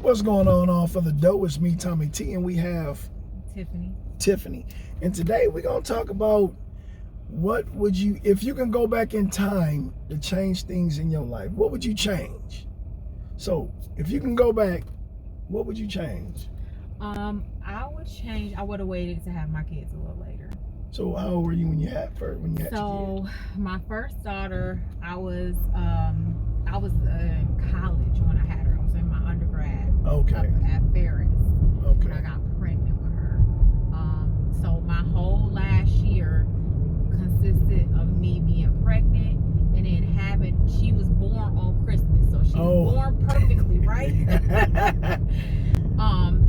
What's going on for the dough? It's me, Tommy T, and we have Tiffany. And today we're gonna talk about what would you, if you can go back in time to change things in your life, what would you change? So if you can go back, what would you change? I would have waited to have my kids a little later. So how old were you when you had your kids? So my first daughter, I was in college when I had her. I was in my undergrad. Okay. Up at Ferris. Okay. And I got pregnant with her. So my whole last year consisted of me being pregnant and then she was born on Christmas, so she was born perfectly, right?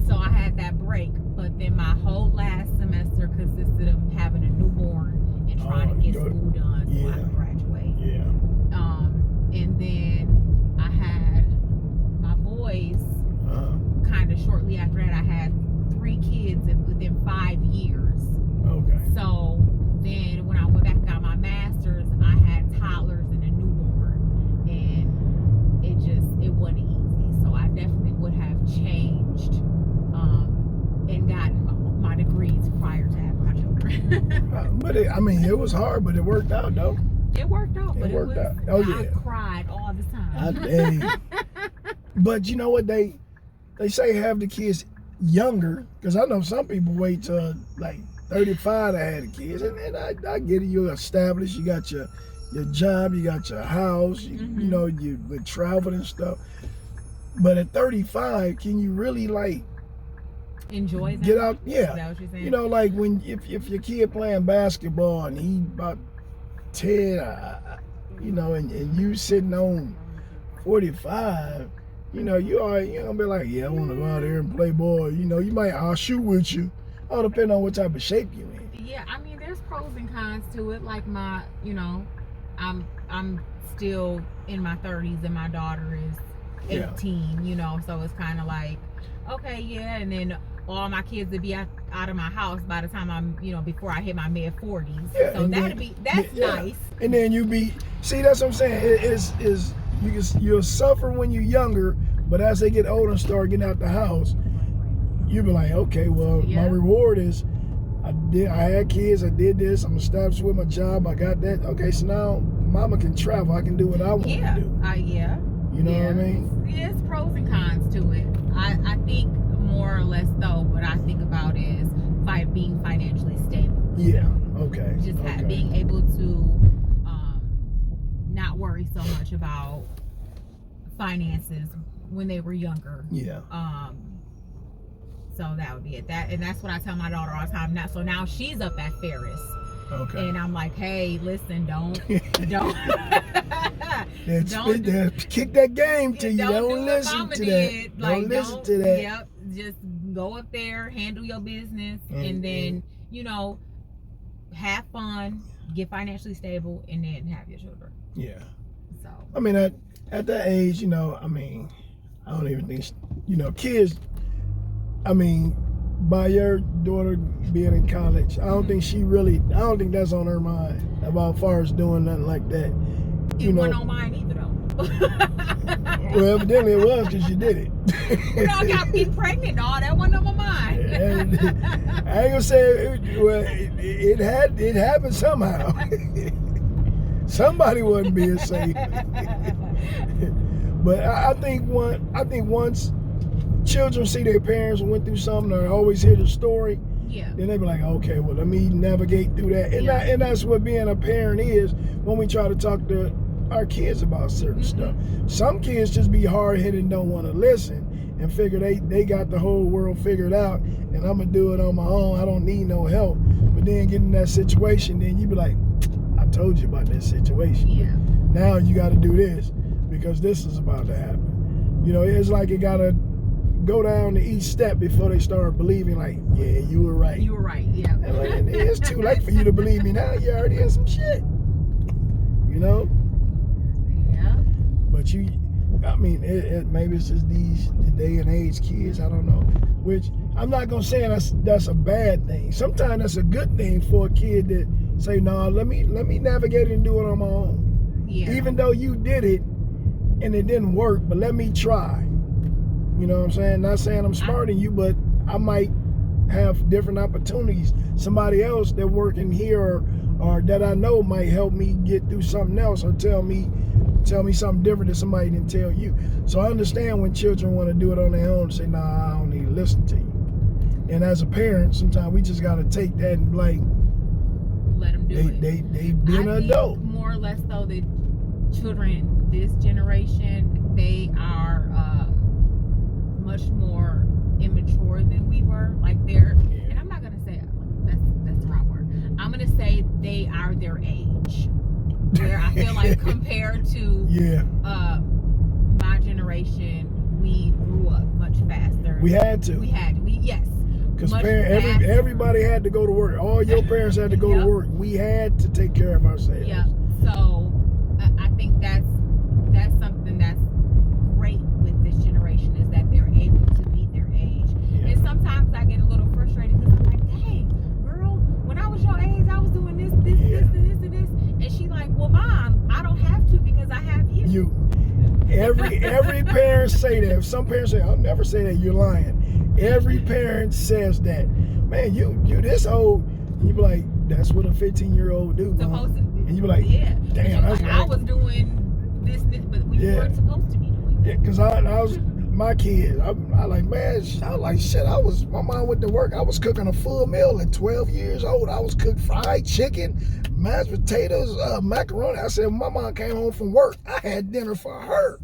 So I had that break, but then my whole last semester consisted of having a newborn and trying to get school done so I could graduate. Yeah. And then I had my boys. Kind of shortly after that, I had 3 kids within 5 years. Okay. So then when I went back and got my master's, I had toddlers and a newborn, and it wasn't easy. So I definitely would have changed and gotten my degrees prior to having my children. But it was hard, but it worked out though. It worked out. It worked out. Oh yeah. I cried all the time. But you know what they say, have the kids younger, because I know some people wait till like 35 to have the kids, and I get it. You're established, you got your job, you got your house, you know, you been traveling and stuff. But at 35, can you really like enjoy that? Get out? Yeah. Is that what you're saying? You know, like when if your kid playing basketball and he about 10, you know, and you sitting on 45. You know, you're gonna be like, yeah, I want to go out there and play ball. You know, I'll shoot with you. All depending on what type of shape you in. Yeah, I mean, there's pros and cons to it. Like I'm still in my 30s and my daughter is 18. You know, so it's kind of like, okay, yeah, and then all my kids would be out of my house by the time I'm, before I hit my mid 40s. Yeah, so that's nice. And then that's what I'm saying. You'll suffer when you're younger, but as they get older and start getting out the house, you'll be like, okay, well, my reward is I had kids, I did this, I'm established with my job, I got that. Okay, so now mama can travel, I can do what I want to do. You know what I mean? There's pros and cons to it. I think more or less though, what I think about is being financially stable. Yeah, okay. Just being able to not worry so much about finances when they were younger. Yeah. So that would be it. And that's what I tell my daughter all the time. Now she's up at Ferris. Okay. And I'm like, hey, listen, don't kick that game to you. Don't listen to that. Like, don't listen to that. Yep. Just go up there, handle your business, and then, have fun, get financially stable, and then have your children. Yeah. So. I mean, at that age, I don't even think, kids, by your daughter being in college, I don't think I don't think that's on her mind about far as doing nothing like that. It wasn't on mine either, though. Well, evidently it was because you did it. I got me pregnant, all that wasn't on my mind. I ain't gonna say it happened somehow. Somebody wasn't being safe. But I think once children see their parents went through something or always hear the story, then they be like, okay, well, let me navigate through that. And that's what being a parent is when we try to talk to our kids about certain stuff. Some kids just be hard-headed and don't want to listen and figure they got the whole world figured out and I'm going to do it on my own. I don't need no help. But then get in that situation, then you be like, I told you about this situation. Yeah. Now you got to do this because this is about to happen. It's like you got to go down to each step before they start believing like, yeah, you were right. You were right, yeah. And it's too late for you to believe me now. You already in some shit. Yeah. But maybe it's just the day and age kids, I don't know. Which I'm not gonna say that's a bad thing. Sometimes that's a good thing for a kid to say, no, let me navigate and do it on my own. Yeah. Even though you did it and it didn't work, but let me try. You know what I'm saying? Not saying I'm smarter than you, but I might have different opportunities. Somebody else that working here or that I know might help me get through something else or tell me something different that somebody didn't tell you. So I understand when children want to do it on their own and say, nah, I don't need to listen to you. And as a parent, sometimes we just got to take that and like, let them do it. They being an adult. More or less though, the children this generation, they are much more immature than we were. Like and I'm not gonna say that's the wrong word. I'm gonna say they are their age. Where I feel like compared to my generation, we grew up much faster. We had to. Yes. Because everybody had to go to work. All your parents had to go to work. We had to take care of ourselves. Yeah. So I think that's something that's great with this generation is that they're able to meet their age. Yeah. And sometimes I get a little frustrated because I'm like, dang, girl, when I was your age, I was doing this, and this. And she's like, well, Mom, I don't have to because I have you. Every parent say that. If some parents say, I'll never say that, you're lying. Every parent says that. Man, you this old. You be like, that's what a 15-year-old do, Mom. And you be like, damn, that's like, I was doing this, but we weren't supposed to be doing that. Yeah, because I was my kids. I like, man, I was like, shit. My mom went to work. I was cooking a full meal at 12 years old. I was cooking fried chicken, mashed potatoes, macaroni. I said, my mom came home from work. I had dinner for her.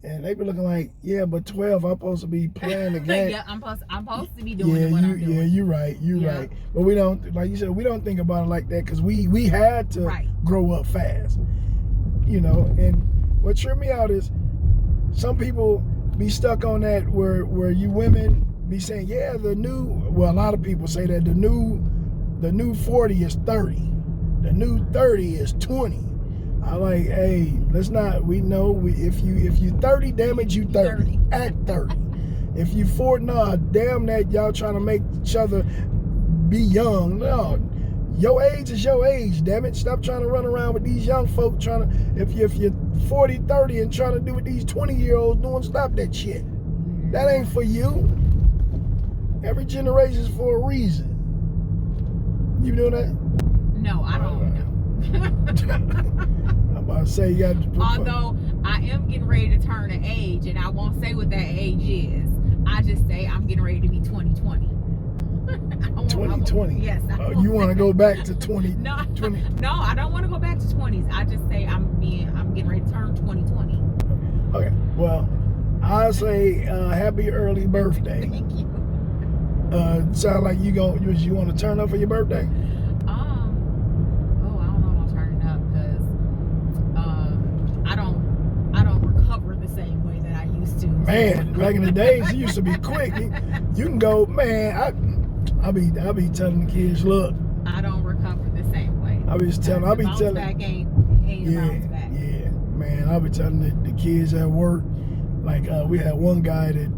And they be looking like, yeah, but 12, I'm supposed to be playing the game. Yeah, I'm supposed to be doing what I'm doing. Yeah, you're right. Right. But we don't, like you said, we don't think about it like that because we had to grow up fast. You know, and what tripped me out is some people be stuck on that where you women be saying, yeah, a lot of people say that the new 40 is 30. The new 30 is 20. I like, hey, let's not. We know if you 30, damn it, you 30. Act 30. If you 40, nah, damn that y'all trying to make each other be young. No, your age is your age. Damn it, stop trying to run around with these young folk trying to. If you're 40, 30, and trying to do what these 20-year-olds doing, stop that shit. That ain't for you. Every generation is for a reason. You doing that? No, I don't know. I'm about to say you got to. Although I am getting ready to turn an age, and I won't say what that age is. I just say I'm getting ready to be 2020. 2020. Yes. You want to go back to 20? No, 20. No, I don't want to go back to 20s. I just say I'm getting ready to turn 2020. Okay. Well, I say happy early birthday. Thank you. Sound like you want to turn up for your birthday? Man, back in the days, it used to be quick. You can go, man. I be telling the kids, look. I don't recover the same way. I be telling. Back ain't bounce back. Yeah, man. I be telling the kids at work, like we had one guy that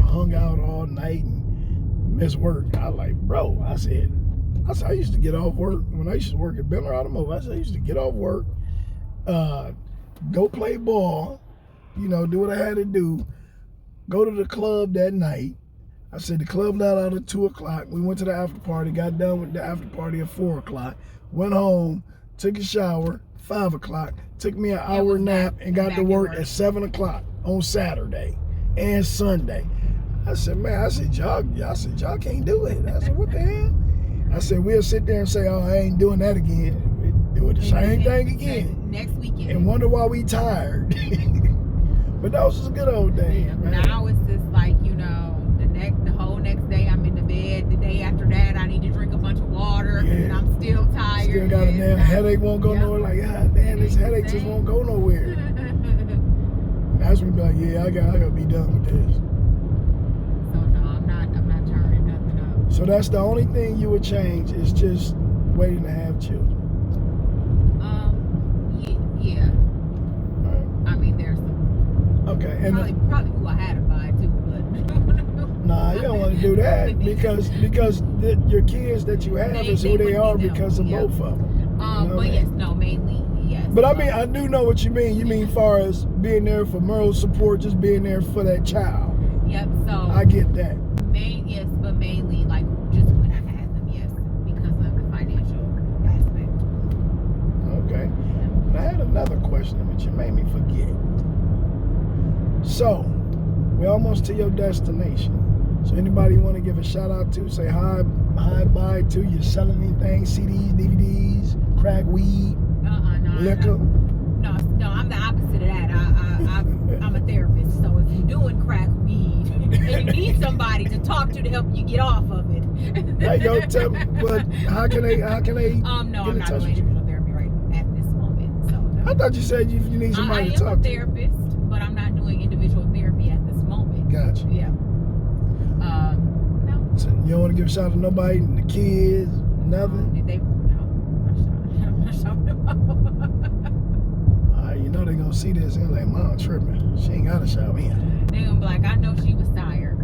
hung out all night and missed work. I like, bro. I said, I used to get off work when I used to work at Benner Automotive. I said I used to get off work, go play ball. You know, do what I had to do. Go to the club that night. I said the club let out at 2 o'clock. We went to the after party, got done with the after party at 4 o'clock. Went home, took a shower, 5 o'clock. Took me an hour nap and got to work at 7 o'clock on Saturday and Sunday. I said, man, y'all can't do it. I said, what the hell? I said, we'll sit there and say, oh, I ain't doing that again. Do the same thing again. Next weekend. And wonder why we tired. But those was good old days. Yeah, now it's just like, you know, the whole next day I'm in the bed. The day after that I need to drink a bunch of water and I'm still tired. Still got a damn headache, won't go nowhere. Like, God damn, this headache just won't go nowhere. That's when we be like, yeah, I gotta be done with this. So no, I'm not turning nothing up. So that's the only thing you would change is just waiting to have children. Yeah. I mean, there's some. Okay, and probably who I had to buy too, but nah, you don't want to do that because your kids that you have is who they are because of both of them. But yes, no, mainly yes. But I mean, I do know what you mean. You mean far as being there for moral support, just being there for that child. Yep. So I get that. Yes, but mainly like just when I had them, yes, because of the financial aspect. Okay. I had another question, but you made me forget. So, we're almost to your destination. So anybody want to give a shout out to, say hi bye to, you selling anything, CDs, DVDs, crack, weed, liquor? No, I'm the opposite of that. I'm a therapist, so if you're doing crack, weed, and you need somebody to talk to help you get off of it. Hey, yo, tell me, but how can they no, I'm not doing individual therapy right at this moment. So no. I thought you said you need somebody to talk to. I am a therapist, but I'm not doing individual therapy at this moment. Gotcha. Yeah. No. So you don't want to give a shout out to nobody, the kids, nothing? I'm not shouting them out. You know they're gonna see this and they're like, Mom tripping. She ain't gotta shout me in. They're gonna be like, I know she was tired.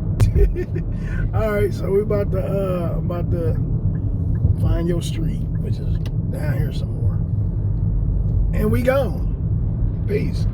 All right, so we're about to find your street, which is down here some more. And we gone. Peace.